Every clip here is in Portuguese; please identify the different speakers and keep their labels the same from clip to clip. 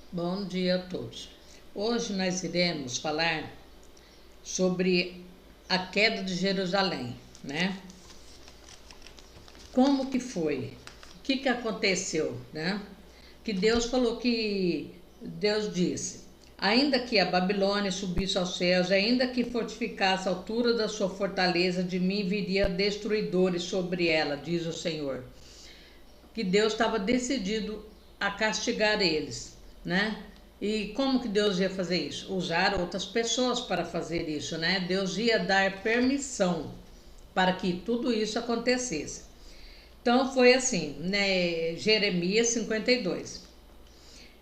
Speaker 1: Bom dia a todos. Hoje nós iremos falar sobre a queda de Jerusalém, né? Como que foi? O que que aconteceu, né? Que Deus falou que Deus disse: ainda que a Babilônia subisse aos céus, ainda que fortificasse a altura da sua fortaleza, de mim viria destruidores sobre ela, diz o Senhor. Que Deus estava decidido a castigar eles, né? E como que Deus ia fazer isso? Usar outras pessoas para fazer isso, né? Deus ia dar permissão para que tudo isso acontecesse. Então foi assim, né? Jeremias 52.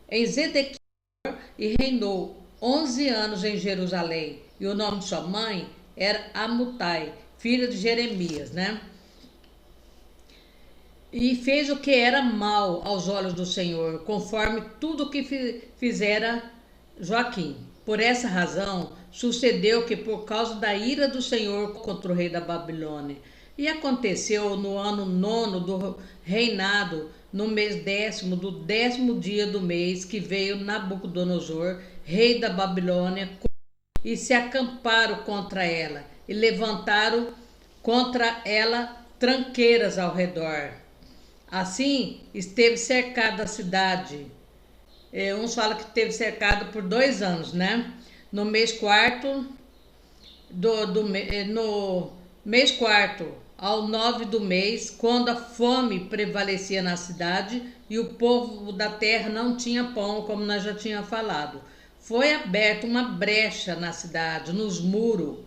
Speaker 1: Em Zedequias e reinou 11 anos em Jerusalém, e o nome de sua mãe era Amutai, filha de Jeremias, né? E fez o que era mal aos olhos do Senhor, conforme tudo que fizera Joaquim. Por essa razão, sucedeu que, por causa da ira do Senhor contra o rei da Babilônia, e aconteceu no ano 9º do reinado, no mês 10º do 10º dia do mês, que veio Nabucodonosor, rei da Babilônia, e se acamparam contra ela, e levantaram contra ela tranqueiras ao redor. Assim, esteve cercada a cidade. Uns falam que esteve cercado por 2 anos, né? No mês quarto, no mês quarto ao 9 do mês, quando a fome prevalecia na cidade e o povo da terra não tinha pão, como nós já tínhamos falado. Foi aberta uma brecha na cidade, nos muros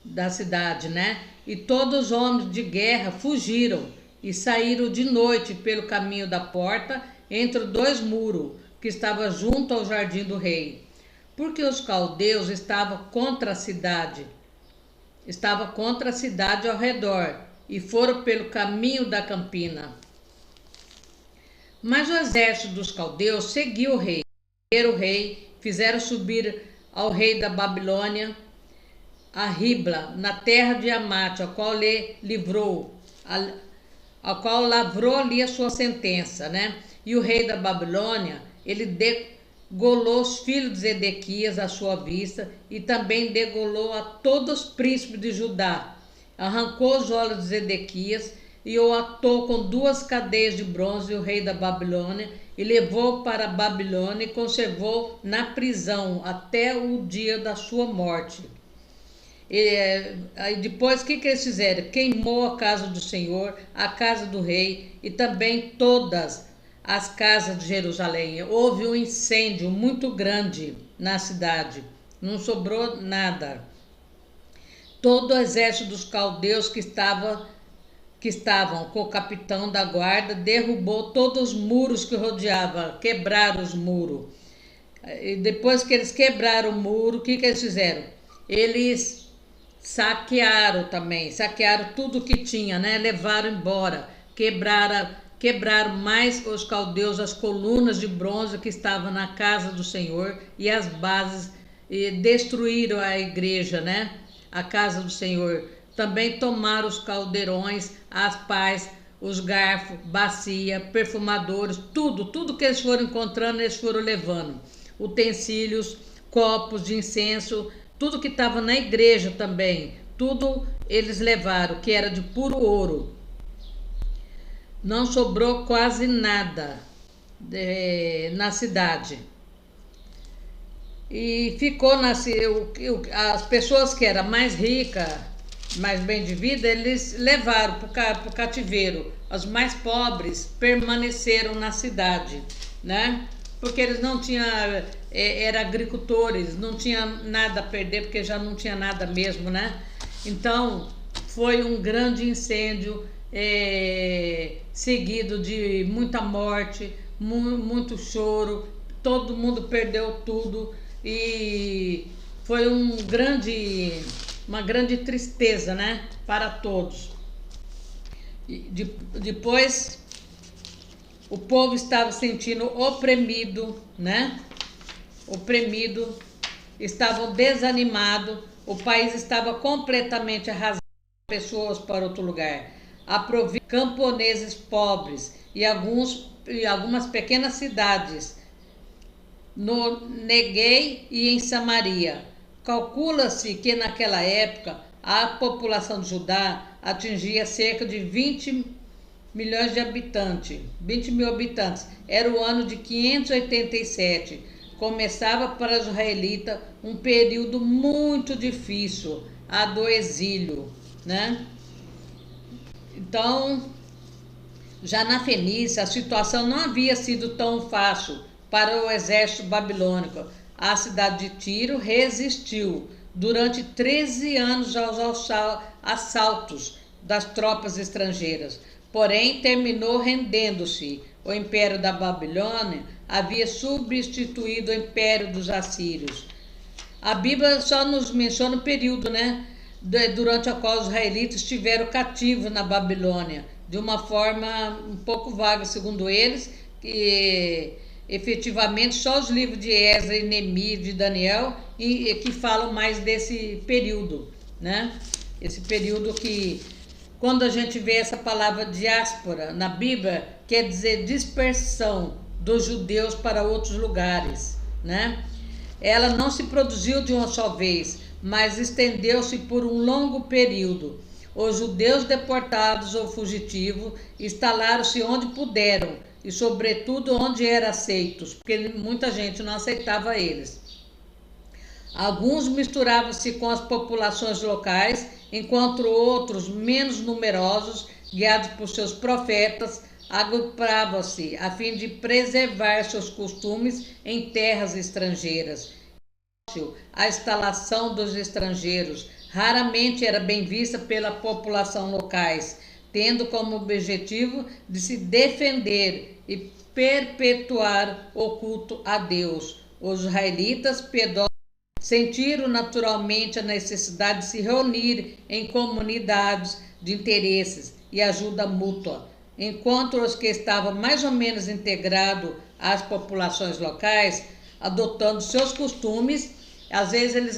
Speaker 1: da cidade, né? E todos os homens de guerra fugiram e saíram de noite pelo caminho da porta entre dois muros que estava junto ao jardim do rei, porque os caldeus estavam contra a cidade ao redor, e foram pelo caminho da campina. Mas o exército dos caldeus seguiu o rei. O rei fizeram subir ao rei da Babilônia a Ribla, na terra de Amate, ao qual lhe livrou, ao qual lavrou ali a sua sentença, né? E o rei da Babilônia, ele degolou os filhos de Zedequias à sua vista, e também degolou a todos os príncipes de Judá. Arrancou os olhos de Zedequias e o atou com 2 cadeias de bronze, o rei da Babilônia, e levou para a Babilônia e conservou na prisão até o dia da sua morte. Aí depois o que eles fizeram? Queimou a casa do Senhor, a casa do rei e também todas as casas de Jerusalém. Houve um incêndio muito grande na cidade, não sobrou nada. Todo o exército dos caldeus que estavam com o capitão da guarda derrubou todos os muros que rodeavam, quebraram os muros. E depois que eles quebraram o muro, o que eles fizeram? Eles saquearam também, saquearam tudo que tinha, né? Levaram embora, quebraram mais os caldeus as colunas de bronze que estavam na casa do Senhor e as bases, e destruíram a igreja, né? A casa do Senhor. Também tomaram os caldeirões, as pás, os garfos, bacia, perfumadores, tudo que eles foram encontrando, eles foram levando. Utensílios, copos de incenso, tudo que estava na igreja também, tudo eles levaram, que era de puro ouro. Não sobrou quase nada na cidade. E ficou as pessoas que eram mais ricas, mais bem de vida, eles levaram para o cativeiro. Os mais pobres permaneceram na cidade, né? Porque eles não tinham, eram agricultores, não tinha nada a perder, porque já não tinha nada mesmo, né? Então, foi um grande incêndio, seguido de muita morte, muito choro, todo mundo perdeu tudo, e foi uma grande tristeza, né? Para todos. Depois, o povo estava se sentindo oprimido, né? Oprimido, estavam desanimados, o país estava completamente arrasado, pessoas para outro lugar. Aprovido camponeses pobres e algumas pequenas cidades no Neguei e em Samaria. Calcula-se que naquela época a população de Judá atingia cerca de 20 milhões de habitantes, 20 mil habitantes. Era o ano de 587. Começava para os israelitas um período muito difícil, a do exílio, né? Então, já na Fenícia, a situação não havia sido tão fácil para o exército babilônico. A cidade de Tiro resistiu durante 13 anos aos assaltos das tropas estrangeiras, porém terminou rendendo-se. O Império da Babilônia havia substituído o Império dos Assírios. A Bíblia só nos menciona o período, né, durante o qual os israelitas estiveram cativos na Babilônia, de uma forma um pouco vaga, segundo eles, que efetivamente só os livros de Esdras e Neemias, de Daniel, que falam mais desse período, né? Esse período que, quando a gente vê essa palavra diáspora na Bíblia, quer dizer dispersão dos judeus para outros lugares, né? Ela não se produziu de uma só vez, mas estendeu-se por um longo período. Os judeus deportados ou fugitivos instalaram-se onde puderam e, sobretudo, onde eram aceitos, porque muita gente não aceitava eles. Alguns misturavam-se com as populações locais, enquanto outros, menos numerosos, guiados por seus profetas, agrupavam-se a fim de preservar seus costumes em terras estrangeiras. A instalação dos estrangeiros raramente era bem vista pela população locais, tendo como objetivo de se defender e perpetuar o culto a Deus. Os israelitas piedosos sentiram naturalmente a necessidade de se reunir em comunidades de interesses e ajuda mútua, enquanto os que estavam mais ou menos integrados às populações locais, adotando seus costumes, às vezes eles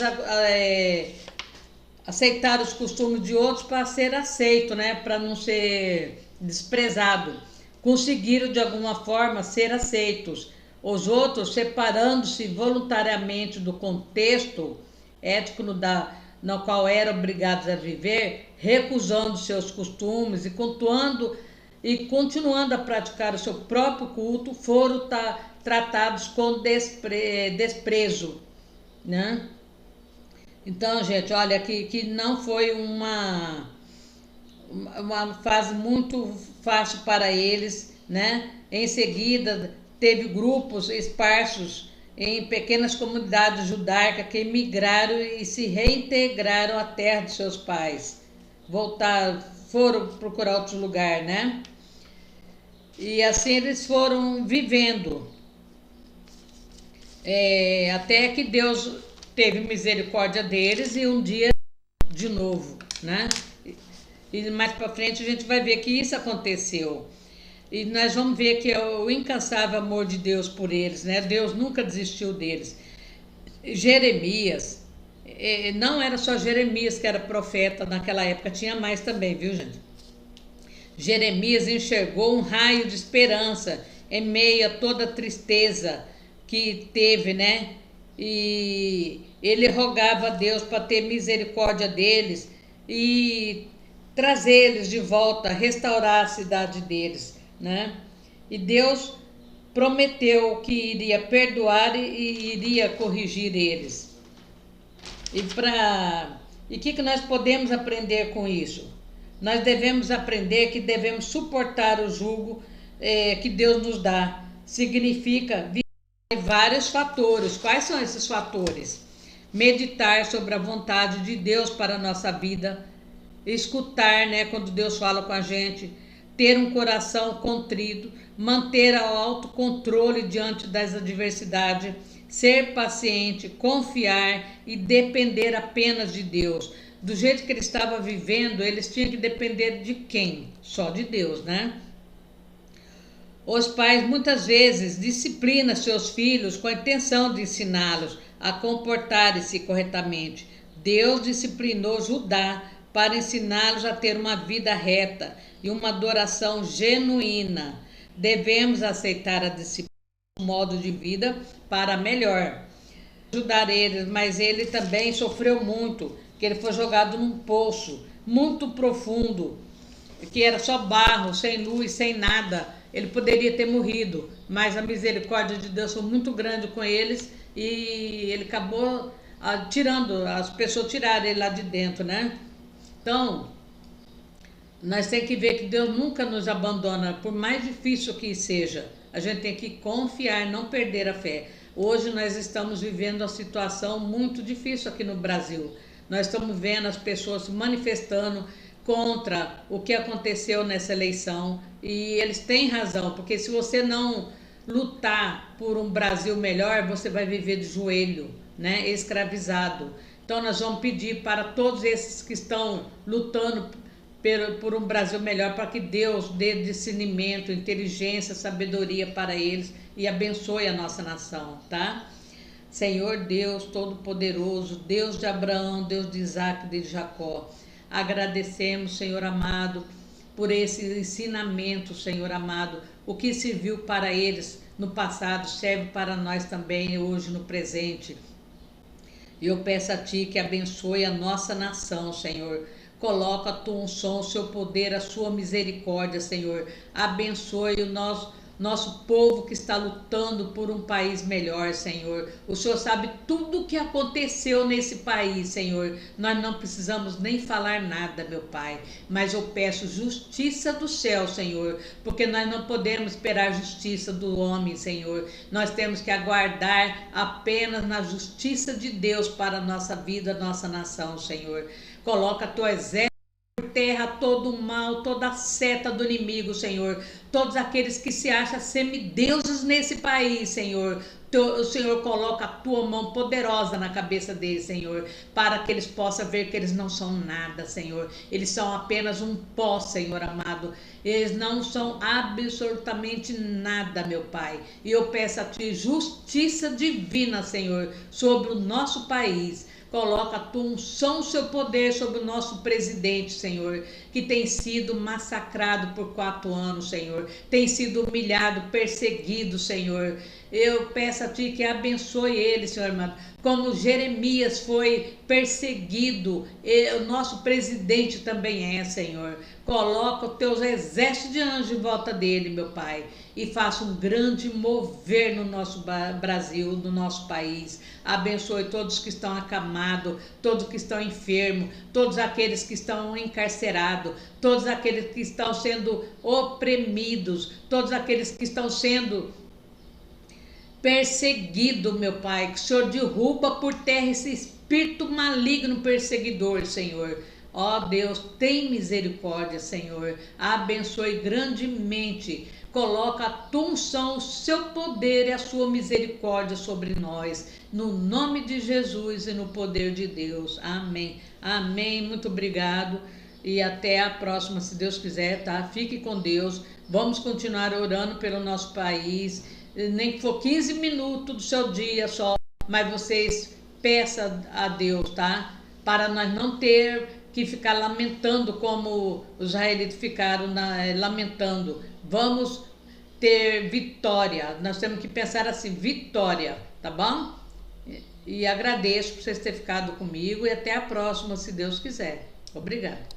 Speaker 1: aceitaram os costumes de outros para ser aceito, né? Para não ser desprezado. Conseguiram de alguma forma ser aceitos. Os outros, separando-se voluntariamente do contexto ético no qual eram obrigados a viver, recusando seus costumes e continuando a praticar o seu próprio culto, foram tratados com desprezo, né? Então, gente, olha que não foi uma fase muito fácil para eles, né? Em seguida, teve grupos esparsos em pequenas comunidades judaicas que migraram e se reintegraram à terra de seus pais. Foram procurar outro lugar, né? E assim eles foram vivendo, até que Deus teve misericórdia deles e um dia de novo, né? E mais para frente a gente vai ver que isso aconteceu. E nós vamos ver que é o incansável amor de Deus por eles, né? Deus nunca desistiu deles. Jeremias, não era só Jeremias que era profeta naquela época, tinha mais também, viu, gente? Jeremias enxergou um raio de esperança em meio a toda a tristeza que teve, né? E ele rogava a Deus para ter misericórdia deles e trazê-los de volta, restaurar a cidade deles, né? E Deus prometeu que iria perdoar e iria corrigir eles. E o que nós podemos aprender com isso? Nós devemos aprender que devemos suportar o jugo que Deus nos dá. Significa vários fatores. Quais são esses fatores? Meditar sobre a vontade de Deus para a nossa vida, escutar, né, quando Deus fala com a gente, ter um coração contrito, manter o autocontrole diante das adversidades, ser paciente, confiar e depender apenas de Deus. Do jeito que ele estava vivendo, eles tinham que depender de quem? Só de Deus, né? Os pais muitas vezes disciplinam seus filhos com a intenção de ensiná-los a comportarem-se corretamente. Deus disciplinou Judá para ensiná-los a ter uma vida reta e uma adoração genuína. Devemos aceitar a disciplina modo de vida para melhor. Ajudar eles, mas ele também sofreu muito, que ele foi jogado num poço muito profundo, que era só barro, sem luz, sem nada. Ele poderia ter morrido, mas a misericórdia de Deus foi muito grande com eles e ele acabou tirando, as pessoas tiraram ele lá de dentro, né? Então, nós temos que ver que Deus nunca nos abandona, por mais difícil que seja. A gente tem que confiar e não perder a fé. Hoje nós estamos vivendo uma situação muito difícil aqui no Brasil. Nós estamos vendo as pessoas se manifestando contra o que aconteceu nessa eleição e eles têm razão, porque se você não lutar por um Brasil melhor, você vai viver de joelho, né, escravizado. Então nós vamos pedir para todos esses que estão lutando por um Brasil melhor, para que Deus dê discernimento, inteligência, sabedoria para eles e abençoe a nossa nação, tá? Senhor Deus Todo-Poderoso, Deus de Abraão, Deus de Isaac e de Jacó, agradecemos, Senhor amado, por esse ensinamento, Senhor amado. O que serviu para eles no passado serve para nós também hoje no presente. E eu peço a Ti que abençoe a nossa nação, Senhor. Coloca a Tua unção, o Seu poder, a Sua misericórdia, Senhor. Abençoe o nosso povo que está lutando por um país melhor, Senhor. O Senhor sabe tudo o que aconteceu nesse país, Senhor. Nós não precisamos nem falar nada, meu Pai. Mas eu peço justiça do céu, Senhor, porque nós não podemos esperar justiça do homem, Senhor. Nós temos que aguardar apenas na justiça de Deus para a nossa vida, nossa nação, Senhor. Coloca a Tua exército por terra todo o mal, toda a seta do inimigo, Senhor. Todos aqueles que se acham semideuses nesse país, Senhor. O Senhor coloca a Tua mão poderosa na cabeça deles, Senhor, para que eles possam ver que eles não são nada, Senhor. Eles são apenas um pó, Senhor amado. Eles não são absolutamente nada, meu Pai. E eu peço a Ti justiça divina, Senhor, sobre o nosso país. Coloca a Tua unção, o Seu poder sobre o nosso presidente, Senhor, que tem sido massacrado por 4 anos, Senhor. Tem sido humilhado, perseguido, Senhor. Eu peço a Ti que abençoe ele, Senhor amado. Como Jeremias foi perseguido, o nosso presidente também é, Senhor. Coloca os Teus exércitos de anjos em volta dele, meu Pai, e faça um grande mover no nosso Brasil, no nosso país. Abençoe todos que estão acamados, todos que estão enfermos, todos aqueles que estão encarcerados, todos aqueles que estão sendo oprimidos, todos aqueles que estão sendo perseguido, meu Pai, que o Senhor derruba por terra esse espírito maligno perseguidor, Senhor. Ó Deus, tem misericórdia, Senhor. Abençoe grandemente. Coloca a Tua unção, o Seu poder e a Sua misericórdia sobre nós. No nome de Jesus e no poder de Deus. Amém. Amém. Muito obrigado. E até a próxima, se Deus quiser, tá? Fique com Deus. Vamos continuar orando pelo nosso país. Nem que for 15 minutos do seu dia só, mas vocês peçam a Deus, tá? Para nós não ter que ficar lamentando como os israelitas ficaram lamentando. Vamos ter vitória. Nós temos que pensar assim, vitória, tá bom? E agradeço por vocês terem ficado comigo e até a próxima, se Deus quiser. Obrigada.